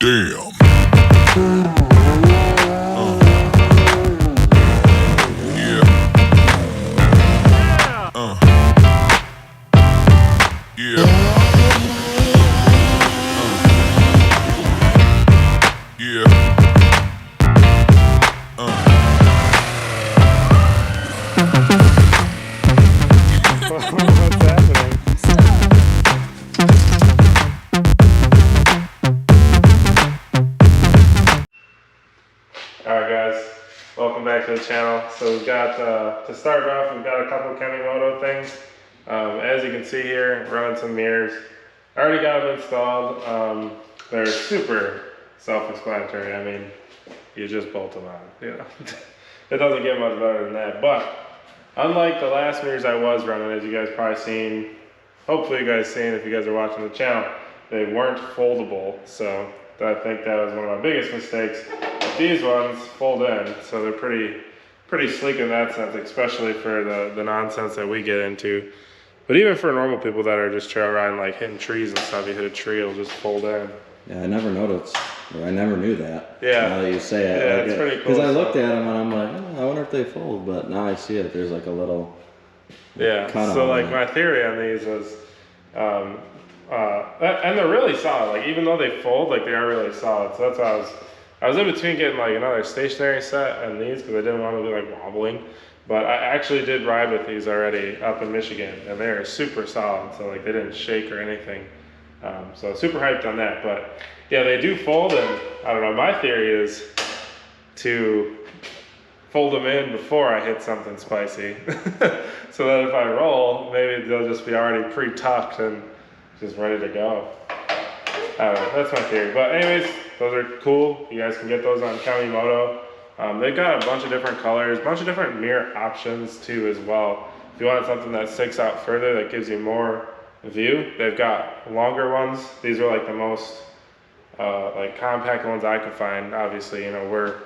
Damn. Yeah. Yeah. Yeah. What's happening? Alright guys, welcome back to the channel. So we've got, to start off, we've got a couple Kemimoto things. As you can see here, running some mirrors. I already got them installed. They're super self-explanatory. I mean, you just bolt them on, you know. It doesn't get much better than that. But unlike the last mirrors I was running, as you guys probably seen, hopefully you guys seen if you guys are watching the channel, they weren't foldable. So I think that was one of my biggest mistakes. These ones fold in, so they're pretty sleek in that sense, especially for the nonsense that we get into. But even for normal people that are just trail riding, like hitting trees and stuff, you hit a tree, it'll just fold in. Yeah, I never noticed, or I never knew that. Yeah. Now that you say it. Yeah, like it's pretty cool. Because I looked at them and I'm like, oh, I wonder if they fold, but now I see it, there's like a little so like my theory on these was, and they're really solid, like even though they fold, like they are really solid. So that's why I was in between getting like another stationary set and these because I didn't want to be like wobbling. But I actually did ride with these already up in Michigan and they are super solid. So like they didn't shake or anything. So super hyped on that. But yeah, they do fold, and I don't know, my theory is to fold them in before I hit something spicy. So that if I roll, maybe they'll just be already pre-tucked and just ready to go. I don't know, that's my theory. But anyways, those are cool. You guys can get those on Kemimoto. They've got a bunch of different colors, a bunch of different mirror options too as well. If you want something that sticks out further, that gives you more view, they've got longer ones. These are like the most like compact ones I could find. Obviously, you know, we're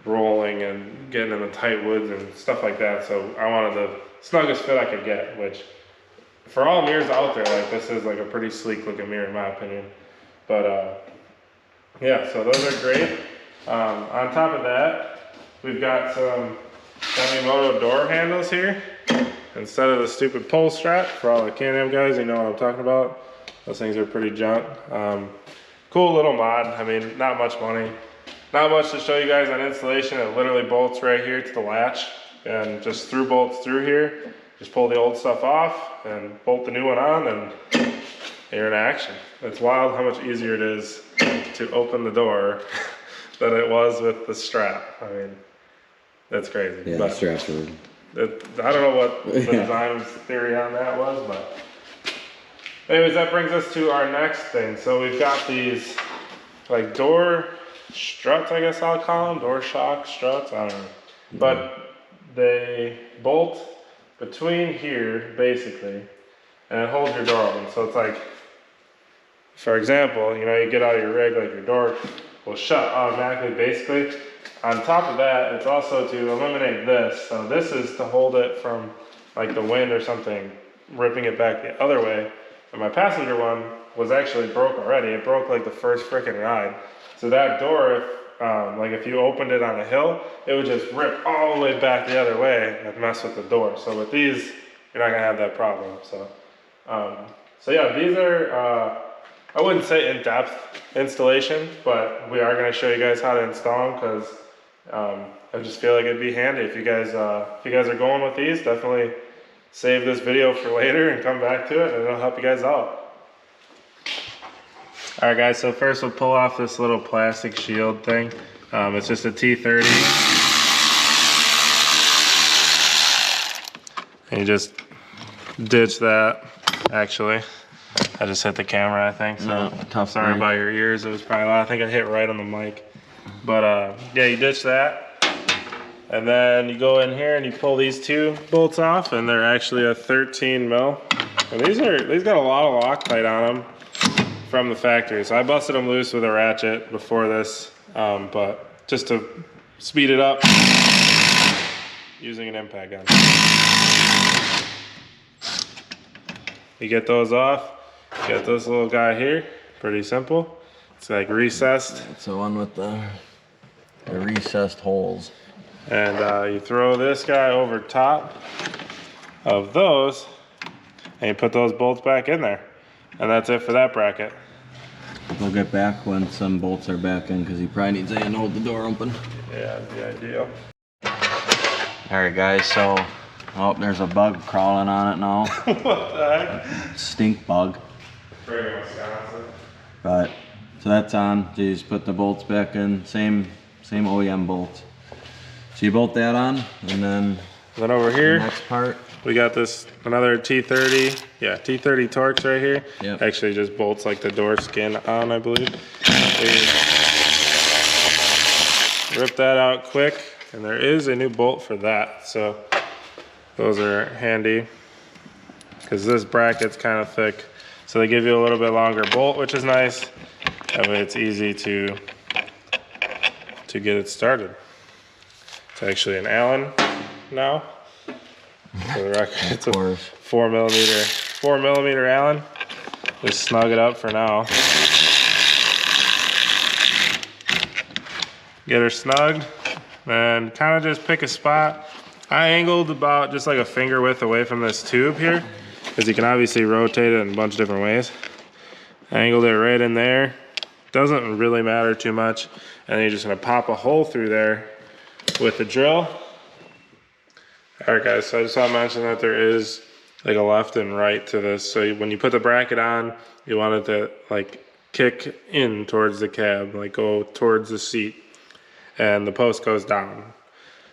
rolling and getting in the tight woods and stuff like that, so I wanted the snuggest fit I could get, which for all mirrors out there, like this is like a pretty sleek looking mirror in my opinion. But yeah, so those are great. On top of that, we've got some Kemimoto door handles here instead of the stupid pull strap. For all the Can-am guys, you know what I'm talking about. Those things are pretty junk. Cool little mod. I mean, not much money. Not much to show you guys on installation. It literally bolts right here to the latch and just through bolts through here. Just pull the old stuff off and bolt the new one on and you're in action. It's wild how much easier it is to open the door than it was with the strap. I mean, that's crazy. Yeah, but the straps are... I don't know what the design's theory on that was, but anyways, that brings us to our next thing. So we've got these like door struts, I guess I'll call them, door shock struts, I don't know. But they bolt between here, basically, and it holds your door open. So it's like, for example, you know, you get out of your rig, like your door will shut automatically, basically. On top of that, it's also to eliminate this. So this is to hold it from like the wind or something, ripping it back the other way. And my passenger one was actually broke already. It broke like the first freaking ride. So that door, like if you opened it on a hill, it would just rip all the way back the other way and mess with the door. So with these, you're not gonna have that problem. So, so yeah, these are, I wouldn't say in-depth installation, but we are gonna show you guys how to install them because I just feel like it'd be handy if you guys are going with these. Definitely save this video for later and come back to it, and it'll help you guys out. All right, guys. So first, we'll pull off this little plastic shield thing. It's just a T30, and you just ditch that. Actually, I just hit the camera, I think. So tough. Sorry about your ears. It was probably loud. I think I hit right on the mic. But yeah, you ditch that, and then you go in here and you pull these two bolts off, and they're actually a 13 mil. And these got a lot of Loctite on them from the factory. So I busted them loose with a ratchet before this, but just to speed it up, using an impact gun. You get those off, get this little guy here, pretty simple. It's like recessed. It's the one with the recessed holes. And you throw this guy over top of those, and you put those bolts back in there. And that's it for that bracket. We'll get back when some bolts are back in because he probably needs to hold the door open. Yeah, that'd be ideal. Alright guys, so, oh, there's a bug crawling on it now. What the heck? Stink bug. Pretty Wisconsin. But, so that's on. So you just put the bolts back in, same OEM bolts. So you bolt that on, and then over here, the next part. we got this, another T30, yeah, T30 Torx right here. Yep. Actually just bolts like the door skin on, I believe. Rip that out quick, and there is a new bolt for that. So those are handy, because this bracket's kind of thick. So they give you a little bit longer bolt, which is nice. That way it's easy to get it started. It's actually an Allen now. For the record, it's a 4mm Allen. Just snug it up for now. Get her snugged, and kind of just pick a spot. I angled about just like a finger width away from this tube here, because you can obviously rotate it in a bunch of different ways. I angled it right in there. Doesn't really matter too much. And then you're just gonna pop a hole through there with the drill. All right guys, so I just want to mention that there is like a left and right to this. So when you put the bracket on, you want it to like kick in towards the cab, like go towards the seat, and the post goes down.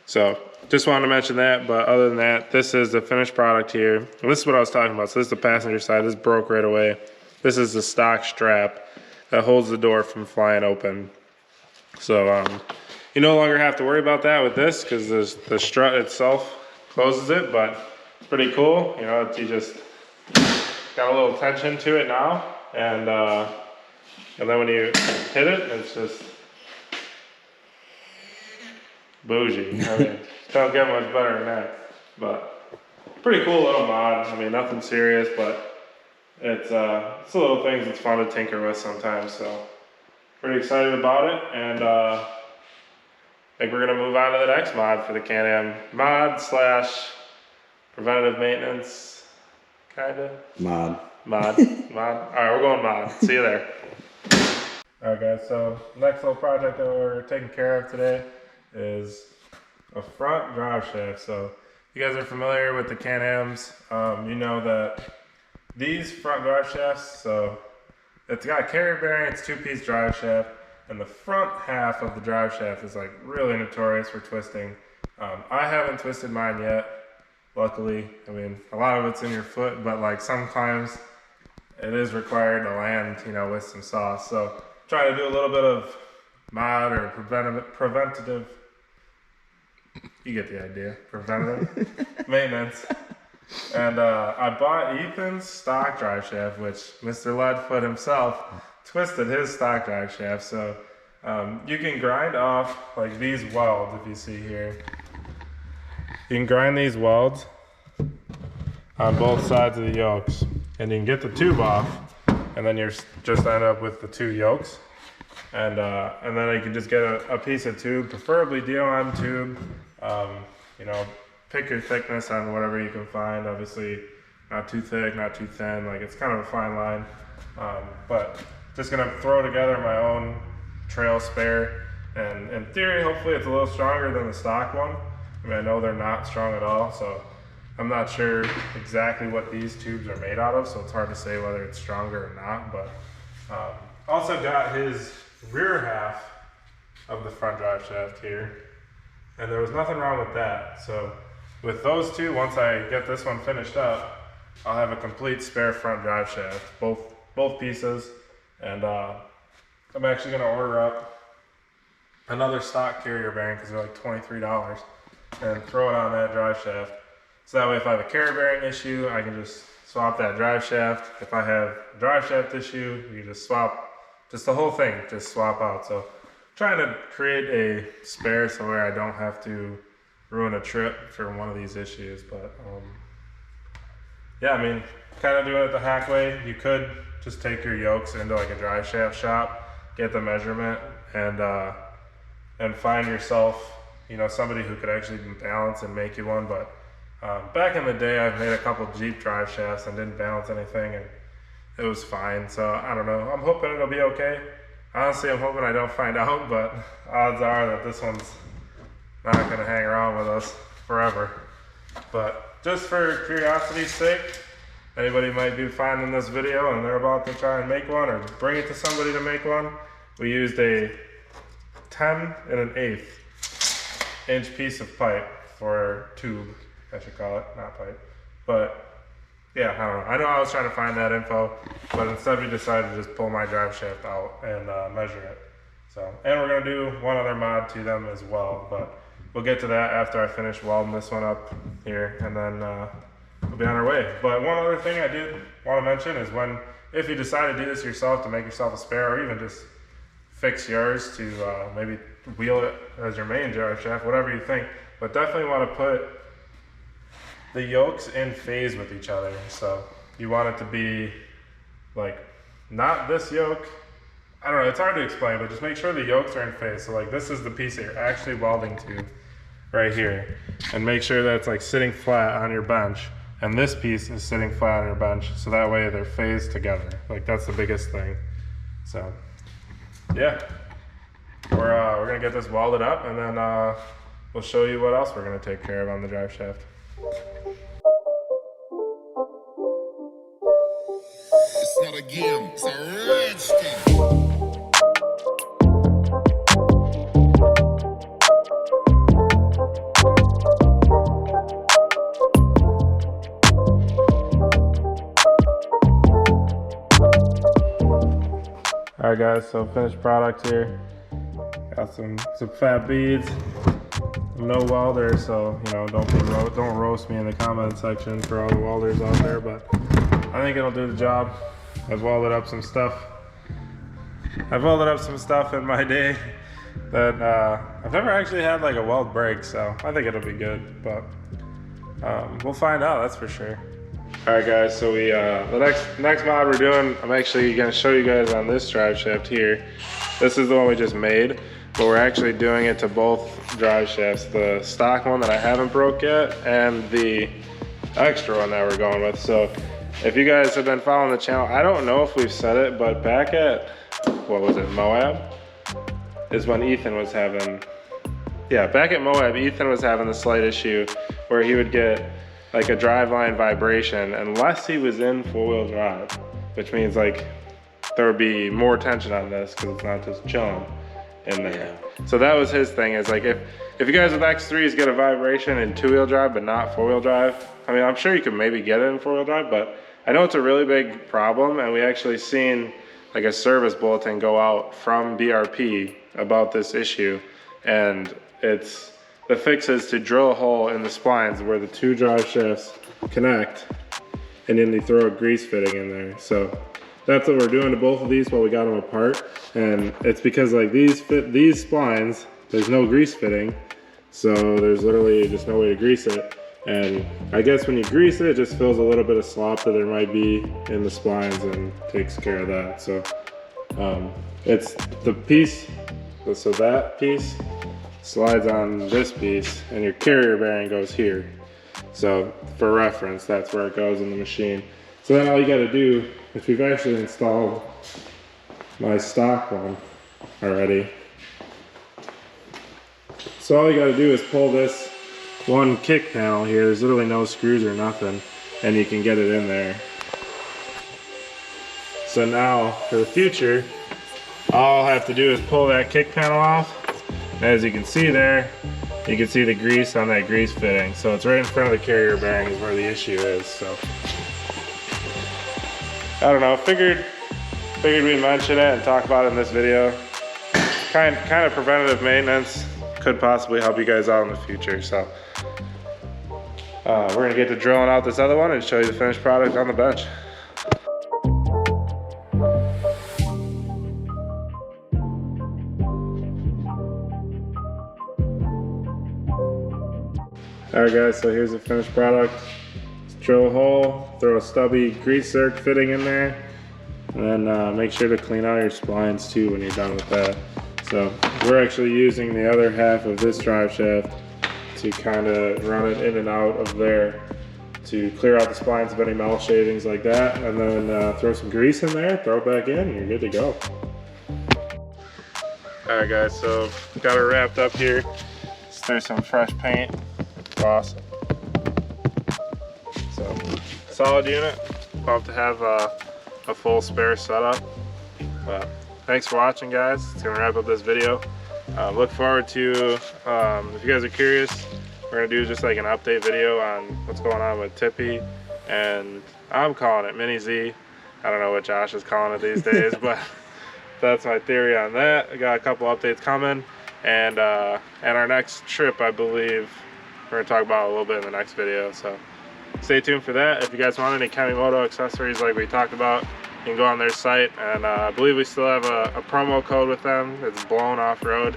So just wanted to mention that, but other than that, this is the finished product here. And this is what I was talking about. So this is the passenger side. This broke right away. This is the stock strap that holds the door from flying open. So you no longer have to worry about that with this, because the strut itself closes it, but it's pretty cool. You know, you just got a little tension to it now, and then when you hit it, it's just bougie. I mean, don't get much better than that. But pretty cool little mod. I mean, nothing serious, but it's the little things it's fun to tinker with sometimes. So pretty excited about it, and I think we're gonna move on to the next mod for the Can-Am mod / preventative maintenance, kinda. Mod. All right, we're going mod. See you there. All right, guys. So next little project that we're taking care of today is a front drive shaft. So if you guys are familiar with the Can-Ams, you know that these front drive shafts, so it's got a carrier bearing, it's 2-piece drive shaft, and the front half of the drive shaft is like really notorious for twisting. I haven't twisted mine yet, luckily. I mean, a lot of it's in your foot, but like sometimes it is required to land, you know, with some sauce. So trying to do a little bit of mod or preventative, you get the idea, preventative maintenance. And I bought Ethan's stock drive shaft, which Mr. Leadfoot himself twisted his stock drive shaft. So you can grind off like these welds, if you see here. You can grind these welds on both sides of the yokes, and you can get the tube off, and then you're just end up with the 2 yokes. And then you can just get a piece of tube, preferably DOM tube. You know, pick your thickness on whatever you can find. Obviously, not too thick, not too thin. Like, it's kind of a fine line. But just gonna throw together my own trail spare. And in theory, hopefully it's a little stronger than the stock one. I mean, I know they're not strong at all, so I'm not sure exactly what these tubes are made out of, so it's hard to say whether it's stronger or not. But also got his rear half of the front drive shaft here, and there was nothing wrong with that. So with those two, once I get this one finished up, I'll have a complete spare front drive shaft, both pieces. And I'm actually gonna order up another stock carrier bearing, because they're like $23, and throw it on that drive shaft. So that way, if I have a carrier bearing issue, I can just swap that drive shaft. If I have a drive shaft issue, you just swap, just the whole thing, just swap out. So trying to create a spare so where I don't have to ruin a trip for one of these issues. But yeah, I mean, kind of doing it the hack way. You could just take your yokes into like a drive shaft shop get the measurement and find yourself, you know, somebody who could actually balance and make you one. But back in the day, I've made a couple Jeep drive shafts and didn't balance anything, and it was fine. So I don't know. I'm hoping it'll be okay. Honestly, I'm hoping I don't find out, but odds are that this one's not gonna hang around with us forever. But just for curiosity's sake, anybody might be finding this video and they're about to try and make one or bring it to somebody to make one, we used a 10 1/8 inch piece of pipe for tube, I should call it, not pipe. But yeah, I don't know. I know I was trying to find that info, but instead we decided to just pull my drive shaft out and measure it. So, and we're gonna do one other mod to them as well, but we'll get to that after I finish welding this one up here, and then we'll be on our way. But one other thing I did want to mention is if you decide to do this yourself to make yourself a spare, or even just fix yours to maybe wheel it as your main drive shaft, whatever you think, but definitely want to put the yokes in phase with each other. So you want it to be like not this yoke. I don't know, it's hard to explain, but just make sure the yokes are in phase. So like this is the piece that you're actually welding to right here, and make sure that it's like sitting flat on your bench, and this piece is sitting flat on your bench, so that way they're phased together. Like that's the biggest thing. So yeah, we're gonna get this welded up, and then we'll show you what else we're gonna take care of on the drive shaft. It's not a game, it's a rich thing. Alright guys, so finished product here. Got some fab beads. I'm no welder, so you know, don't roast me in the comment section for all the welders out there, but I think it'll do the job. I've welded up some stuff in my day that I've never actually had like a weld break, so I think it'll be good, but we'll find out, that's for sure. Alright guys, so we the next mod we're doing, I'm actually gonna show you guys on this drive shaft here. This is the one we just made, but we're actually doing it to both drive shafts, the stock one that I haven't broke yet and the extra one that we're going with. So if you guys have been following the channel, I don't know if we've said it, but back at, what was it, Moab? Is when Ethan was having, yeah, back at Moab, Ethan was having the slight issue where he would get like a driveline vibration unless he was in four-wheel drive, which means like there would be more tension on this because it's not just chilling in there. Yeah. So that was his thing, is like if you guys with X3s get a vibration in two-wheel drive but not four-wheel drive, I mean, I'm sure you can maybe get it in four-wheel drive, but I know it's a really big problem, and we actually seen like a service bulletin go out from BRP about this issue, and it's the fix is to drill a hole in the splines where the two drive shafts connect, and then you throw a grease fitting in there. So that's what we're doing to both of these while we got them apart, and it's because like these splines, there's no grease fitting, so there's literally just no way to grease it. And I guess when you grease it, it just fills a little bit of slop that there might be in the splines and takes care of that. So it's the piece, so that piece slides on this piece, and your carrier bearing goes here. So for reference, that's where it goes in the machine. So then all you gotta do, is we've actually installed my stock one already. So all you gotta do is pull this one kick panel here. There's literally no screws or nothing, and you can get it in there. So now for the future, all I'll have to do is pull that kick panel off. And as you can see there, you can see the grease on that grease fitting. So it's right in front of the carrier bearing is where the issue is. So I don't know, figured we'd mention it and talk about it in this video. Kind of preventative maintenance, could possibly help you guys out in the future. So we're gonna get to drilling out this other one and show you the finished product on the bench. Alright guys, so here's the finished product. Just drill a hole, throw a stubby grease zerk fitting in there, And then make sure to clean out your splines too when you're done with that. So we're actually using the other half of this drive shaft to kind of run it in and out of there to clear out the splines of any metal shavings like that, and then throw some grease in there, throw it back in, and you're good to go. All right guys, so got it wrapped up here. Let's throw some fresh paint. Awesome. So solid unit. Pumped to have a full spare setup. But thanks for watching, guys. It's gonna wrap up this video. Look forward to, if you guys are curious, we're gonna do just like an update video on what's going on with Tippy, and I'm calling it Mini Z. I don't know what Josh is calling it these days, but that's my theory on that. I got a couple updates coming, and our next trip, I believe, we're gonna talk about a little bit in the next video. So stay tuned for that. If you guys want any Kemimoto accessories like we talked about, you can go on their site, and I believe we still have a promo code with them. It's Blown Off Road.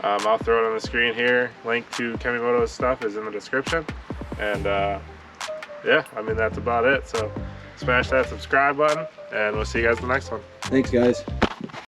I'll throw it on the screen here. Link to Kemimoto's stuff is in the description. And yeah, I mean, that's about it. So smash that subscribe button, and we'll see you guys in the next one. Thanks, guys.